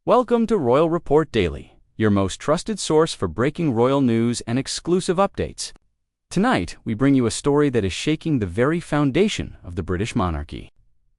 Welcome to Royal Report Daily, your most trusted source for breaking royal news and exclusive updates. Tonight, we bring you a story that is shaking the very foundation of the British monarchy.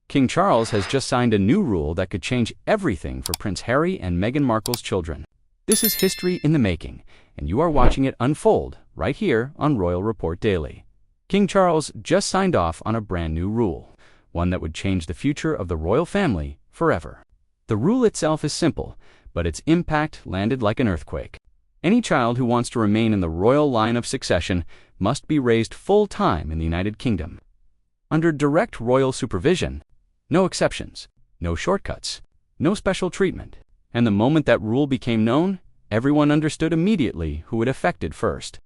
King Charles has just signed a new rule that could change everything for Prince Harry and Meghan Markle's children. This is history in the making, and you are watching it unfold right here on Royal Report Daily. King Charles just signed off on a brand new rule, one that would change the future of the royal family forever. The rule itself is simple, but its impact landed like an earthquake. Any child who wants to remain in the royal line of succession must be raised full-time in the United Kingdom, under direct royal supervision. No exceptions, no shortcuts, no special treatment. And the moment that rule became known, everyone understood immediately who it affected first.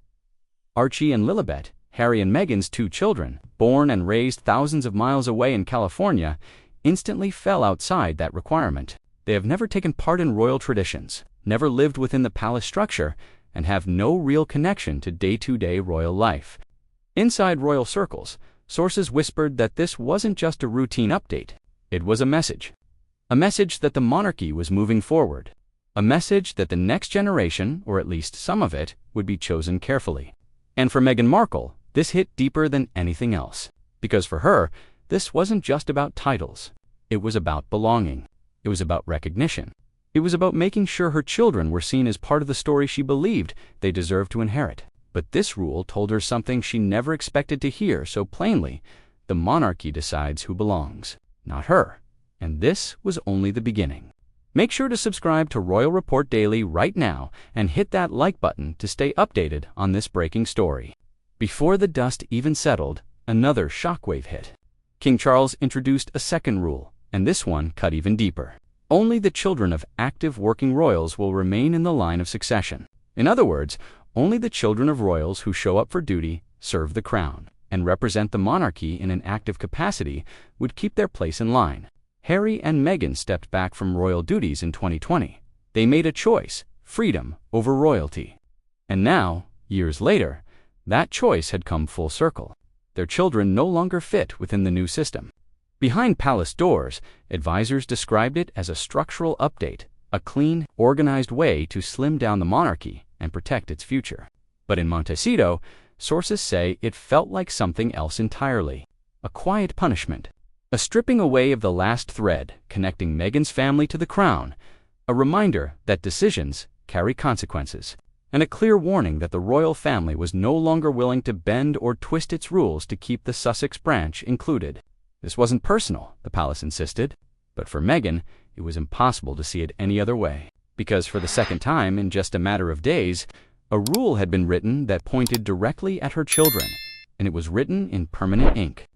Archie and Lilibet, Harry and Meghan's two children, born and raised thousands of miles away in California, instantly fell outside that requirement. They have never taken part in royal traditions, never lived within the palace structure, and have no real connection to day-to-day royal life. Inside royal circles, sources whispered that this wasn't just a routine update. It was a message. A message that the monarchy was moving forward. A message that the next generation, or at least some of it, would be chosen carefully. And for Meghan Markle, this hit deeper than anything else. Because for her, this wasn't just about titles. It was about belonging. It was about recognition. It was about making sure her children were seen as part of the story she believed they deserved to inherit. But this rule told her something she never expected to hear so plainly. The monarchy decides who belongs, not her. And this was only the beginning. Make sure to subscribe to Royal Report Daily right now and hit that like button to stay updated on this breaking story. Before the dust even settled, another shockwave hit. King Charles introduced a second rule, and this one cut even deeper. Only the children of active working royals will remain in the line of succession. In other words, only the children of royals who show up for duty, serve the crown, and represent the monarchy in an active capacity would keep their place in line. Harry and Meghan stepped back from royal duties in 2020. They made a choice, freedom over royalty. And now, years later, that choice had come full circle. Their children no longer fit within the new system. Behind palace doors, advisors described it as a structural update, a clean, organized way to slim down the monarchy and protect its future. But in Montecito, sources say it felt like something else entirely. A quiet punishment. A stripping away of the last thread connecting Meghan's family to the crown. A reminder that decisions carry consequences. And a clear warning that the royal family was no longer willing to bend or twist its rules to keep the Sussex branch included. This wasn't personal, the palace insisted, but for Meghan, it was impossible to see it any other way. Because for the second time in just a matter of days, a rule had been written that pointed directly at her children, and it was written in permanent ink.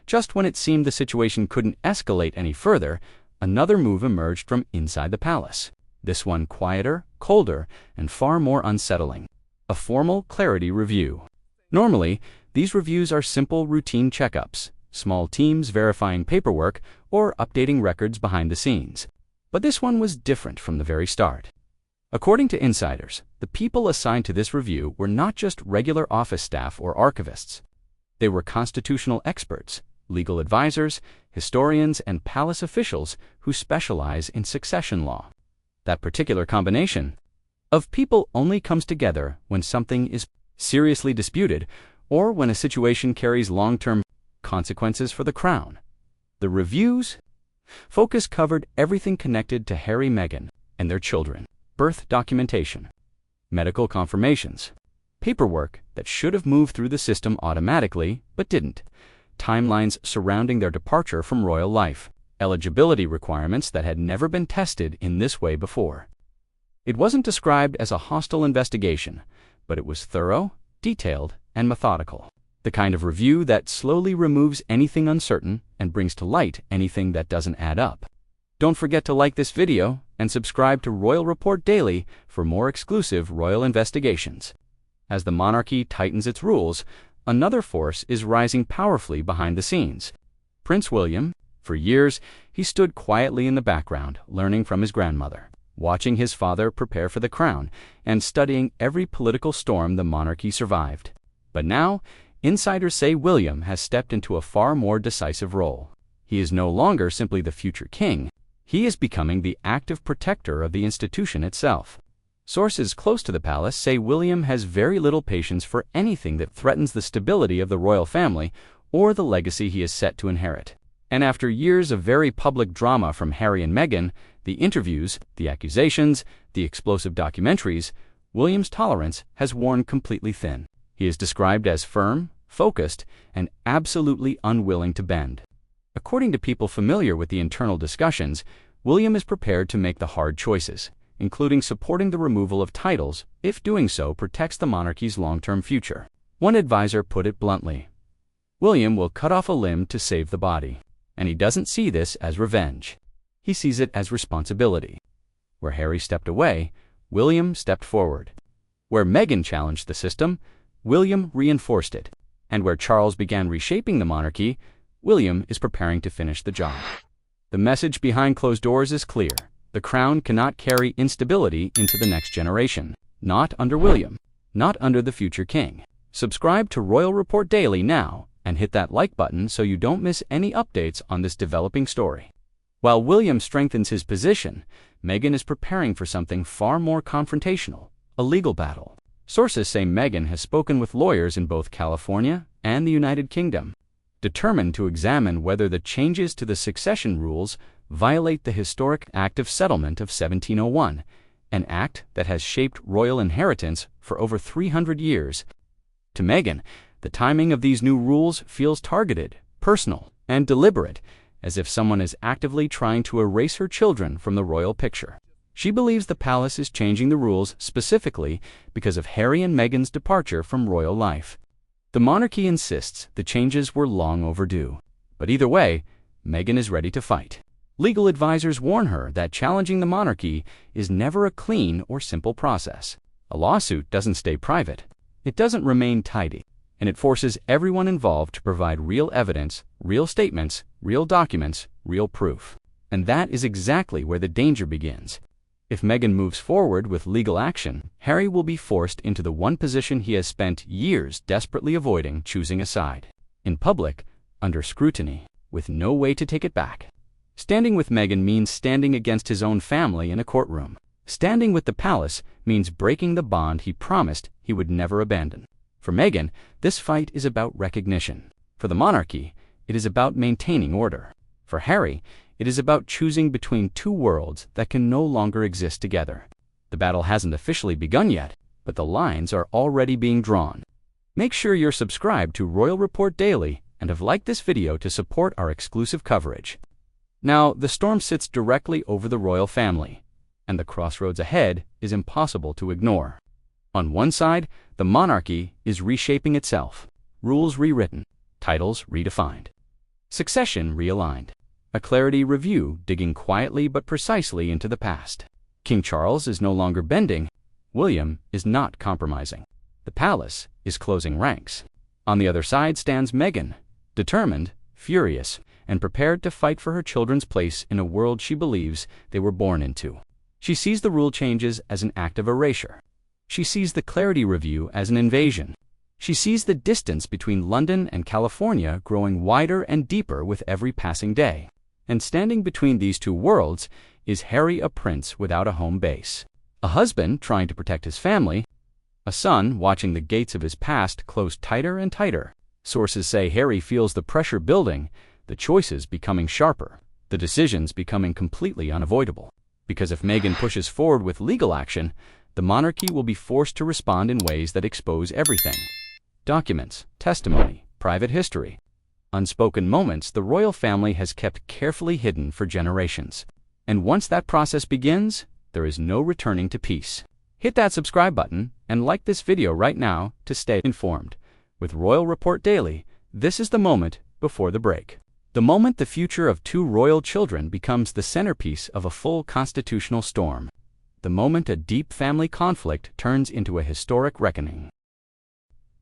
Just when it seemed the situation couldn't escalate any further, another move emerged from inside the palace. This one quieter, colder, and far more unsettling. A formal clarity review. Normally, these reviews are simple routine checkups, small teams verifying paperwork or updating records behind the scenes. But this one was different from the very start. According to insiders, the people assigned to this review were not just regular office staff or archivists. They were constitutional experts, legal advisors, historians, and palace officials who specialize in succession law. That particular combination of people only comes together when something is seriously disputed or when a situation carries long-term consequences for the crown. The review's focus covered everything connected to Harry and Meghan and their children. Birth documentation, medical confirmations, paperwork that should have moved through the system automatically but didn't, timelines surrounding their departure from royal life, eligibility requirements that had never been tested in this way before. It wasn't described as a hostile investigation, but it was thorough, detailed, and methodical. The kind of review that slowly removes anything uncertain and brings to light anything that doesn't add up. Don't forget to like this video and subscribe to Royal Report Daily for more exclusive royal investigations. As the monarchy tightens its rules, another force is rising powerfully behind the scenes. Prince William. For years, he stood quietly in the background, learning from his grandmother, watching his father prepare for the crown, and studying every political storm the monarchy survived. But now, insiders say William has stepped into a far more decisive role. He is no longer simply the future king. He is becoming the active protector of the institution itself. Sources close to the palace say William has very little patience for anything that threatens the stability of the royal family or the legacy he is set to inherit. And after years of very public drama from Harry and Meghan, the interviews, the accusations, the explosive documentaries, William's tolerance has worn completely thin. He is described as firm, focused, and absolutely unwilling to bend. According to people familiar with the internal discussions, William is prepared to make the hard choices, including supporting the removal of titles if doing so protects the monarchy's long-term future. One advisor put it bluntly, "William will cut off a limb to save the body." And he doesn't see this as revenge. He sees it as responsibility. Where Harry stepped away, William stepped forward. Where Meghan challenged the system, William reinforced it. And where Charles began reshaping the monarchy, William is preparing to finish the job. The message behind closed doors is clear. The crown cannot carry instability into the next generation. Not under William. Not under the future king. Subscribe to Royal Report Daily now and hit that like button so you don't miss any updates on this developing story. While William strengthens his position, Meghan is preparing for something far more confrontational, a legal battle. Sources say Meghan has spoken with lawyers in both California and the United Kingdom, determined to examine whether the changes to the succession rules violate the historic Act of Settlement of 1701, an act that has shaped royal inheritance for over 300 years. To Meghan, the timing of these new rules feels targeted, personal, and deliberate, as if someone is actively trying to erase her children from the royal picture. She believes the palace is changing the rules specifically because of Harry and Meghan's departure from royal life. The monarchy insists the changes were long overdue. But either way, Meghan is ready to fight. Legal advisors warn her that challenging the monarchy is never a clean or simple process. A lawsuit doesn't stay private. It doesn't remain tidy. And it forces everyone involved to provide real evidence, real statements, real documents, real proof. And that is exactly where the danger begins. If Meghan moves forward with legal action, Harry will be forced into the one position he has spent years desperately avoiding, choosing a side. In public, under scrutiny, with no way to take it back. Standing with Meghan means standing against his own family in a courtroom. Standing with the palace means breaking the bond he promised he would never abandon. For Meghan, this fight is about recognition. For the monarchy, it is about maintaining order. For Harry, it is about choosing between two worlds that can no longer exist together. The battle hasn't officially begun yet, but the lines are already being drawn. Make sure you're subscribed to Royal Report Daily and have liked this video to support our exclusive coverage. Now, the storm sits directly over the royal family, and the crossroads ahead is impossible to ignore. On one side, the monarchy is reshaping itself, rules rewritten, titles redefined, succession realigned, a clarity review digging quietly but precisely into the past. King Charles is no longer bending, William is not compromising. The palace is closing ranks. On the other side stands Meghan, determined, furious, and prepared to fight for her children's place in a world she believes they were born into. She sees the rule changes as an act of erasure. She sees the clarity review as an invasion. She sees the distance between London and California growing wider and deeper with every passing day. And standing between these two worlds is Harry, a prince without a home base, a husband trying to protect his family, a son watching the gates of his past close tighter and tighter. Sources say Harry feels the pressure building, the choices becoming sharper, the decisions becoming completely unavoidable. Because if Meghan pushes forward with legal action, the monarchy will be forced to respond in ways that expose everything. Documents, testimony, private history, unspoken moments the royal family has kept carefully hidden for generations. And once that process begins, there is no returning to peace. Hit that subscribe button and like this video right now to stay informed. With Royal Report Daily, this is the moment before the break. The moment the future of two royal children becomes the centerpiece of a full constitutional storm. The moment a deep family conflict turns into a historic reckoning.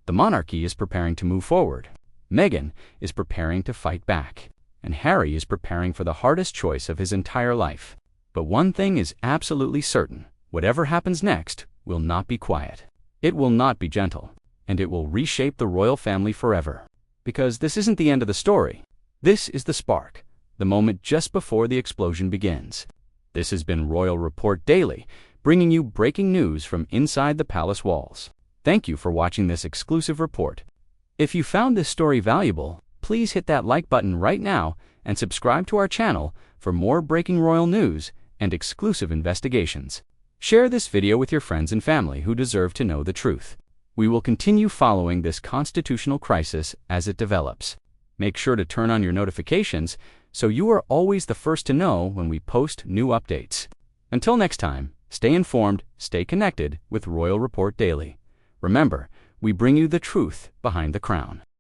The monarchy is preparing to move forward. Meghan is preparing to fight back. And Harry is preparing for the hardest choice of his entire life. But one thing is absolutely certain. Whatever happens next will not be quiet. It will not be gentle. And it will reshape the royal family forever. Because this isn't the end of the story. This is the spark, the moment just before the explosion begins. This has been Royal Report Daily, bringing you breaking news from inside the palace walls. Thank you for watching this exclusive report. If you found this story valuable, please hit that like button right now and subscribe to our channel for more breaking royal news and exclusive investigations. Share this video with your friends and family who deserve to know the truth. We will continue following this constitutional crisis as it develops. Make sure to turn on your notifications so you are always the first to know when we post new updates. Until next time, stay informed, stay connected with Royal Report Daily. Remember, we bring you the truth behind the crown.